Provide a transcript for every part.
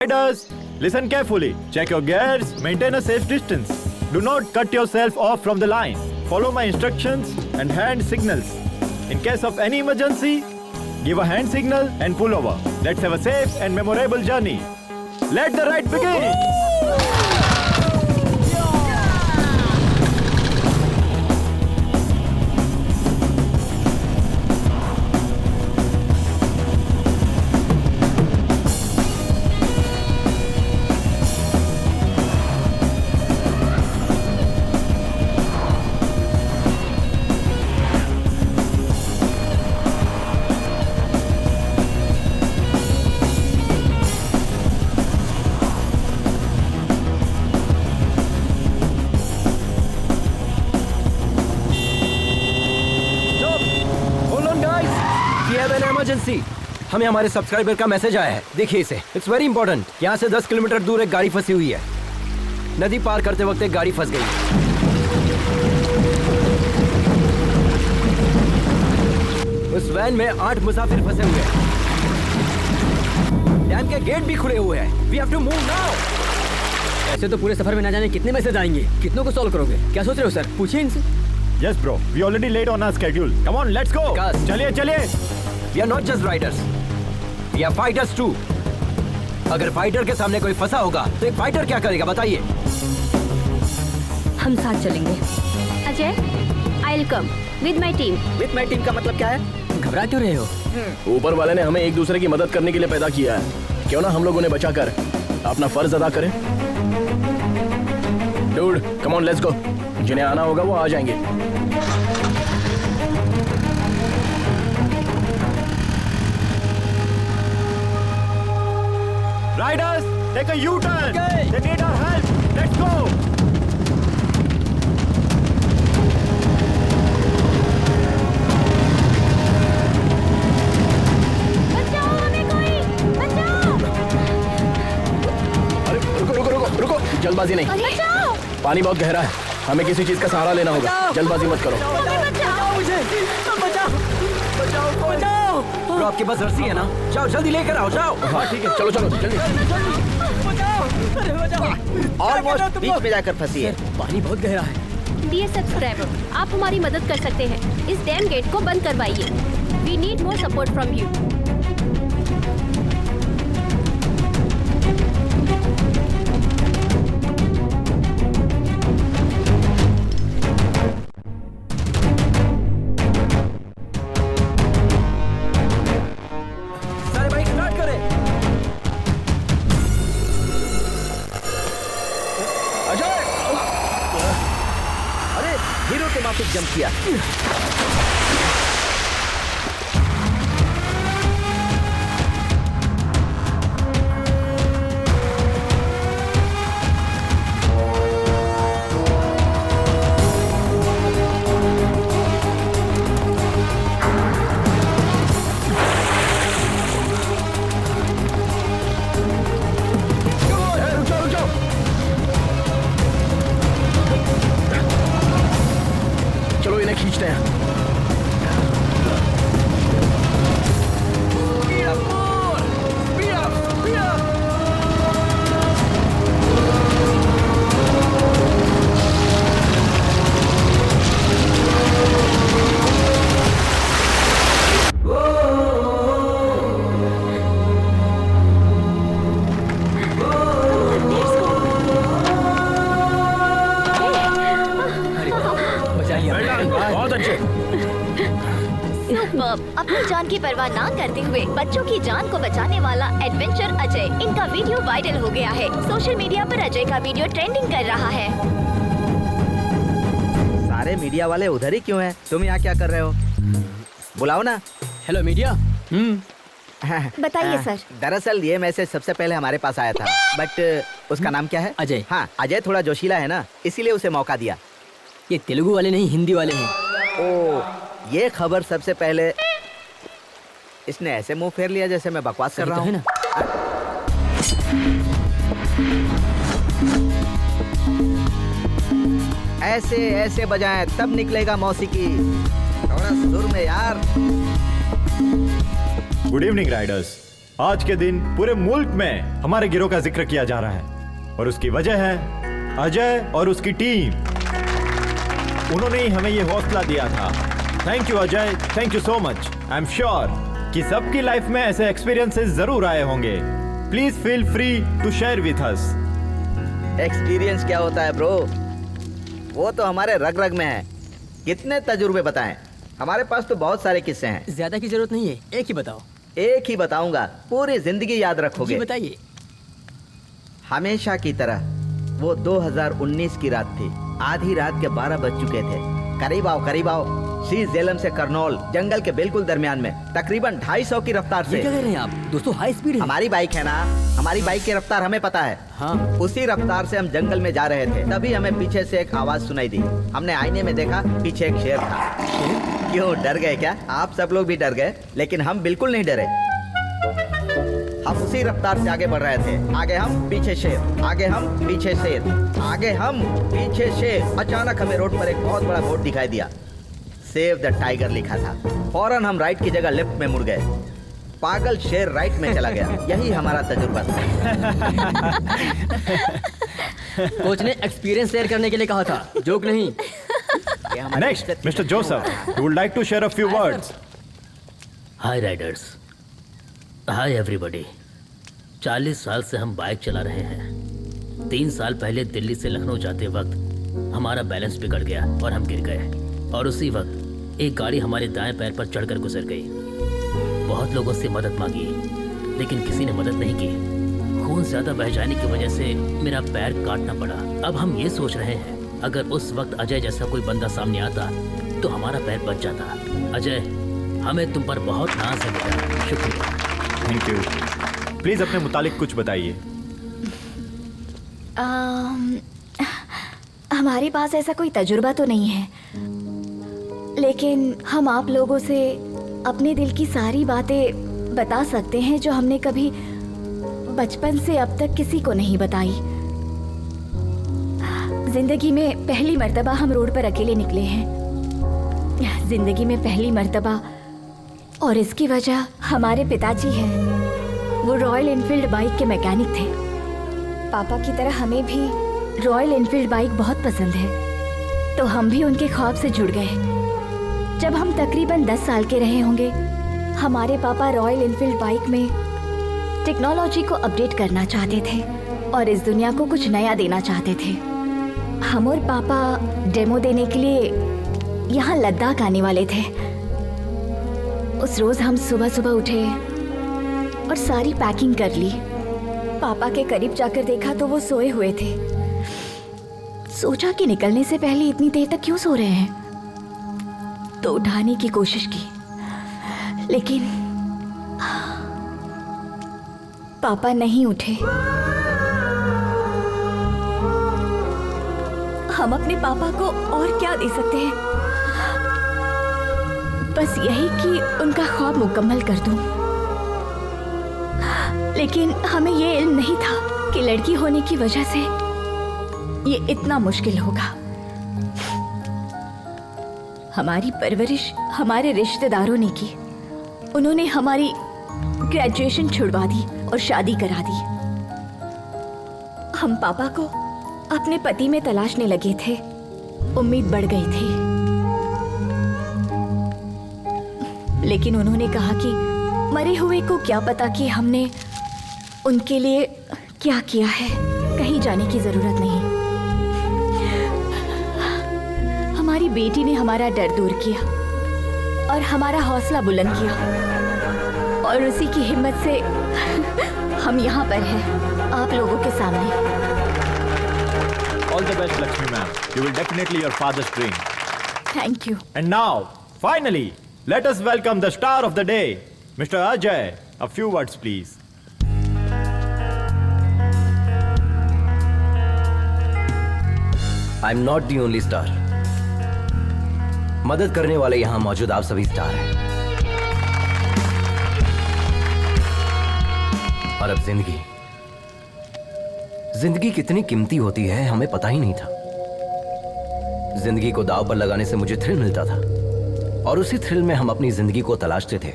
Riders, listen carefully. Check your gears, maintain a safe distance. Do not cut yourself off from the line. Follow my instructions and hand signals. In case of any emergency, give a hand signal and pull over. Let's have a safe and memorable journey. Let the ride begin! Emergency, हमें हमारे subscriber का message आया है। देखिए इसे, it's very important. यहाँ से 10 kilometre दूर एक गाड़ी फंसी हुई है। नदी पार करते वक्त एक गाड़ी फंस गई। उस वैन में 8 मुसाफिर फंसे हुए हैं। डैम के गेट भी खुले हुए हैं। We have to move now. ऐसे तो पूरे सफर में ना जाने कितने मैसेज आएंगे। कितनों को सॉल्व करोगे? क्या सोच रहे हो सर? पूछिए इनसे। Yes bro, we already late on our schedule. Come on, let's go. चलिए चलिए। We are not just riders. We are fighters too. अगर फाइटर के सामने कोई फंसा होगा तो एक फाइटर क्या करेगा बताइए? हम साथ चलेंगे। Ajay, I'll come with my team. With my team का मतलब क्या है? घबरा क्यों रहे हो? ऊपर वाले ने हमें एक दूसरे की मदद करने के लिए पैदा किया है। क्यों ना हम लोग उन्हें बचाकर अपना फर्ज अदा करें? Dude, come on, let's go. जिन्हें आना होगा वो आ जाएंगे। Riders, take a U-turn. They need our help. Let's go. बचाओ हमें कोई, बचाओ। अरे रुको, जल्दबाजी नहीं। बचाओ। पानी बहुत गहरा है, हमें किसी चीज का सहारा लेना होगा। जल्दबाजी मत करो। ब्रो, आपके पास रस्सी है ना? जाओ जल्दी लेकर आओ, जाओ। हाँ ठीक है, चलो जल्दी। ऑलमोस्ट बीच में जाकर फंसी है। पानी बहुत गहरा है। डियर सब्सक्राइबर, आप हमारी मदद कर सकते हैं। इस डैम गेट को बंद करवाइए। We need more support from you. Jump किया। खींचते हैं। अपनी जान की परवाह ना करते हुए बच्चों की जान को बचाने वाला एडवेंचर अजय, इनका वीडियो वायरल हो गया है। सोशल मीडिया पर अजय का वीडियो ट्रेंडिंग कर रहा है। सारे मीडिया वाले उधर ही क्यों हैं? तुम यहाँ क्या कर रहे हो? बुलाओ ना। Hello media. बताइए सर। दरअसल ये मैसेज सबसे पहले हमारे पास आया था, बट उसका नाम क्या है? अजय। हाँ, अजय थोड़ा जोशीला है ना, इसीलिए उसे मौका दिया। ये तेलुगु वाले नहीं, हिंदी वाले हैं। ओ, ये खबर सबसे पहले इसने ऐसे मुंह फेर लिया जैसे मैं बकवास कर रहा हूँ। ऐसे ऐसे बजाएं तब निकलेगा मौसीकी। थोड़ा सुर में यार। Good evening, riders. आज के दिन पूरे मुल्क में हमारे गिरोह का जिक्र किया जा रहा है और उसकी वजह है अजय और उसकी टीम। उन्होंने ही हमें ये हौसला दिया था। Thank you Ajay, thank you so much. I am sure कि सबकी लाइफ में ऐसे एक्सपीरियंसेस जरूर आए होंगे। Please feel free to share with us. Experience क्या होता है ब्रो, वो तो हमारे रग रग में है। कितने तजुर्बे बताएं, हमारे पास तो बहुत सारे किस्से हैं। ज्यादा की जरूरत नहीं है, एक ही बताओ। एक ही बताऊंगा, पूरी जिंदगी याद रखोगे। जी बताइए। हमेशा की तरह वो 2019 की रात थी। आधी रात के 12 बज चुके थे। करीब आओ करीब आओ। श्री झेलम से करनौल, जंगल के बिल्कुल दरमियान में, तकरीबन 250 की रफ्तार से। ये क्या कर रहे हैं आप दोस्तों? हाई स्पीड है। हमारी बाइक है ना, हमारी बाइक की रफ्तार हमें पता है। हाँ। उसी रफ्तार से हम जंगल में जा रहे थे, तभी हमें पीछे से एक आवाज सुनाई दी। हमने आईने में देखा, पीछे एक शेर था। क्यों, डर गए क्या? आप सब लोग भी डर गए, लेकिन हम बिल्कुल नहीं डरे। हम उसी रफ्तार से आगे बढ़ रहे थे। आगे हम, पीछे शेर, आगे हम, पीछे शेर, आगे हम, पीछे शेर। अचानक हमें रोड पर एक बहुत बड़ा बोर्ड दिखाई दिया। सेव द टाइगर लिखा था। फौरन हम राइट की जगह लेफ्ट में मुड़ गए। पागल शेर राइट में चला गया। यही हमारा तजुर्बा था। कोच ने एक्सपीरियंस शेयर करने के लिए कहा था, जोक नहीं। Next mister Joseph, you would like to share a few words. Hi riders, hi everybody. 40 साल से हम बाइक चला रहे हैं। 3 साल पहले दिल्ली से लखनऊ जाते वक्त हमारा बैलेंस बिगड़ गया और हम गिर गए। और उसी वक्त एक गाड़ी हमारे दाएं पैर पर चढ़कर गुजर गई। बहुत लोगों से मदद मांगी, लेकिन किसी ने मदद नहीं की। खून ज्यादा बह जाने की वजह से मेरा पैर काटना पड़ा। अब हम ये सोच रहे हैं, अगर उस वक्त अजय जैसा कोई बंदा सामने आता तो हमारा पैर बच जाता। अजय, हमें तुम पर बहुत नाज है बेटा। शुक्रिया। Thank you. प्लीज अपने मुतालिक कुछ बताइए। हमारे पास ऐसा कोई तजुर्बा तो नहीं है, लेकिन हम आप लोगों से अपने दिल की सारी बातें बता सकते हैं जो हमने कभी बचपन से अब तक किसी को नहीं बताई। जिंदगी में पहली मर्तबा हम रोड पर अकेले निकले हैं। जिंदगी में पहली मर्तबा, और इसकी वजह हमारे पिताजी हैं। वो रॉयल एनफील्ड बाइक के मैकेनिक थे। पापा की तरह हमें भी रॉयल एनफील्ड बाइक बहुत पसंद है, तो हम भी उनके ख्वाब से जुड़ गए। जब हम तकरीबन 10 साल के रहे होंगे, हमारे पापा रॉयल एनफील्ड बाइक में टेक्नोलॉजी को अपडेट करना चाहते थे और इस दुनिया को कुछ नया देना चाहते थे। हम और पापा डेमो देने के लिए यहाँ लद्दाख आने वाले थे। उस रोज हम सुबह सुबह उठे और सारी पैकिंग कर ली। पापा के करीब जाकर देखा तो वो सोए हुए थे। सोचा कि निकलने से पहले इतनी देर तक क्यों सो रहे हैं, तो उठाने की कोशिश की, लेकिन पापा नहीं उठे। हम अपने पापा को और क्या दे सकते हैं, बस यही कि उनका ख्वाब मुकम्मल कर दूं। लेकिन हमें ये इल्म नहीं था कि लड़की होने की वजह से ये इतना मुश्किल होगा। हमारी परवरिश हमारे रिश्तेदारों ने की। उन्होंने हमारी ग्रेजुएशन छुड़वा दी और शादी करा दी। हम पापा को अपने पति में तलाशने लगे थे। उम्मीद बढ़ गई थी, लेकिन उन्होंने कहा कि मरे हुए को क्या पता कि हमने उनके लिए क्या किया है। कहीं जाने की जरूरत नहीं। हमारी बेटी ने हमारा डर दूर किया और हमारा हौसला बुलंद किया, और उसी की हिम्मत से हम यहाँ पर हैं, आप लोगों के सामने। All the best, Lakshmi ma'am. You will definitely your father's dream. Thank you. And now, finally, let us welcome the star of the day, Mr. Ajay. A few words, please. I'm not the only star. मदद करने वाले यहां मौजूद आप सभी star हैं। और अब जिंदगी कितनी कीमती होती है हमें पता ही नहीं था। जिंदगी को दांव पर लगाने से मुझे थ्रिल मिलता था, और उसी थ्रिल में हम अपनी जिंदगी को तलाशते थे।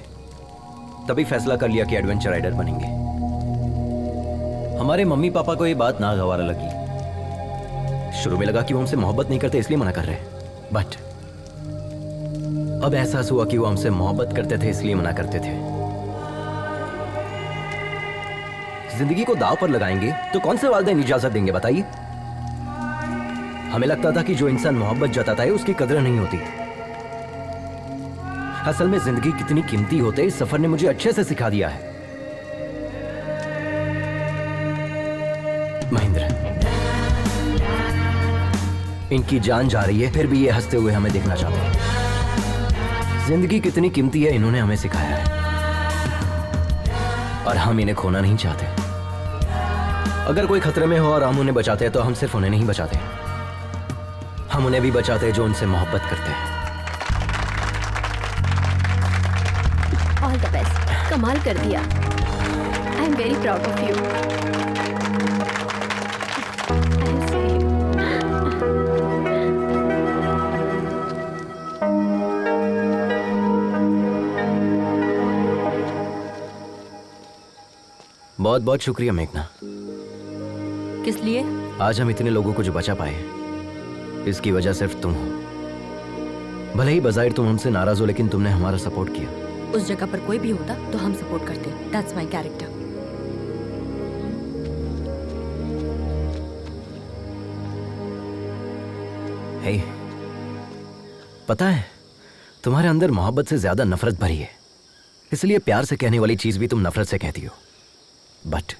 तभी फैसला कर लिया कि एडवेंचर राइडर बनेंगे। हमारे मम्मी पापा को ये बात नागवार लगी। शुरू में लगा कि वो हमसे मोहब्बत नहीं करते इसलिए मना कर रहे हैं, बट अब एहसास हुआ कि वो हमसे मोहब्बत करते थे इसलिए मना करते थे। जिंदगी को दांव पर लगाएंगे तो कौन से वालिदैन इजाजत देंगे बताइए? हमें लगता था कि जो इंसान मोहब्बत जताता है उसकी कदर नहीं होती। असल में जिंदगी कितनी कीमती होते इस सफर ने मुझे अच्छे से सिखा दिया है। महेंद्र, इनकी जान जा रही है फिर भी ये हंसते हुए हमें देखना चाहते हैं। जिंदगी कितनी कीमती है इन्होंने हमें सिखाया है और हम इन्हें खोना नहीं चाहते। अगर कोई खतरे में हो और हम उन्हें बचाते हैं तो हम सिर्फ उन्हें नहीं बचाते, हम उन्हें भी बचाते हैं जो उनसे मोहब्बत करते हैं। ऑल द बेस्ट, कमाल कर दिया। I am very proud of you. बहुत बहुत शुक्रिया मेघना। किस लिए? आज हम इतने लोगों को जो बचा पाए इसकी वजह सिर्फ तुम हो। भले ही बज़ाहिर तुम हमसे नाराज हो लेकिन तुमने हमारा सपोर्ट किया। उस जगह पर कोई भी होता तो हम सपोर्ट करते। That's my character. हे, पता है तुम्हारे अंदर मोहब्बत से ज्यादा नफरत भरी है, इसलिए प्यार से कहने वाली चीज भी तुम नफरत से कहती हो। But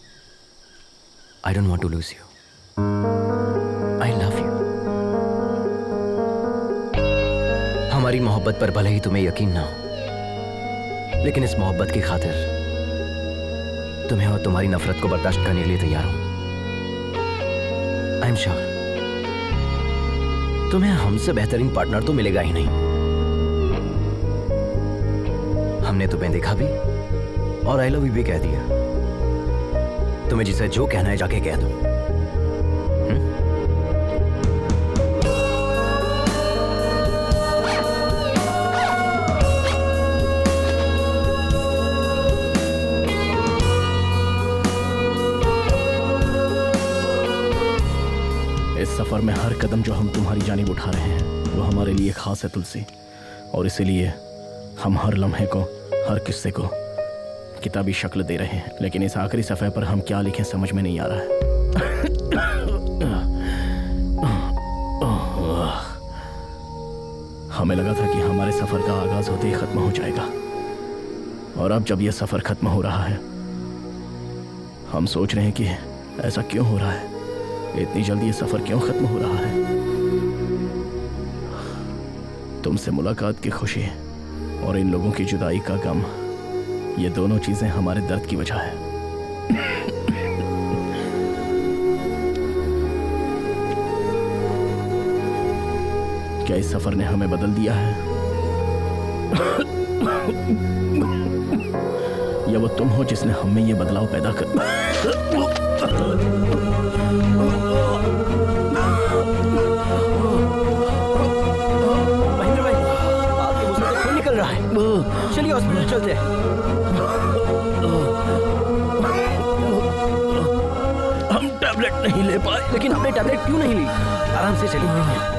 I don't want to lose you. I love you. हमारी मोहब्बत पर भले ही तुम्हें यकीन ना हो, लेकिन इस मोहब्बत की खातिर तुम्हें और तुम्हारी नफरत को बर्दाश्त करने के लिए तैयार हूं। आई एम श्योर तुम्हें हमसे बेहतरीन पार्टनर तो मिलेगा ही नहीं। हमने तुम्हें देखा भी और आई लव यू भी कह दिया। तुम्हें जिसे जो कहना है जाके कह दो। इस सफर में हर कदम जो हम तुम्हारी जानिब उठा रहे हैं वो हमारे लिए खास है तुलसी, और इसीलिए हम हर लम्हे को, हर किस्से को किताबी शक्ल दे रहे हैं। लेकिन इस आखिरी सफ़े पर हम क्या लिखें समझ में नहीं आ रहा है। हमें लगा था कि हमारे सफ़र का आगाज़ होते ही ख़त्म हो जाएगा, और अब जब यह सफ़र ख़त्म हो रहा है हम सोच रहे हैं कि ऐसा क्यों हो रहा है, इतनी जल्दी ये सफ़र क्यों ख़त्म हो रहा है। तुमसे मुलाकात की खुशी और इन लोगों की जुदाई का गम, ये दोनों चीजें हमारे दर्द की वजह है। क्या इस सफर ने हमें बदल दिया है, या वो तुम हो जिसने हमें ये बदलाव पैदा कर। महेंद्र भाई, आपके मुंह से खून निकल रहा है। चलिए हॉस्पिटल चलते हैं। हम टैबलेट नहीं ले पाए। लेकिन आपने टैबलेट क्यों नहीं ली? आराम से चलिए।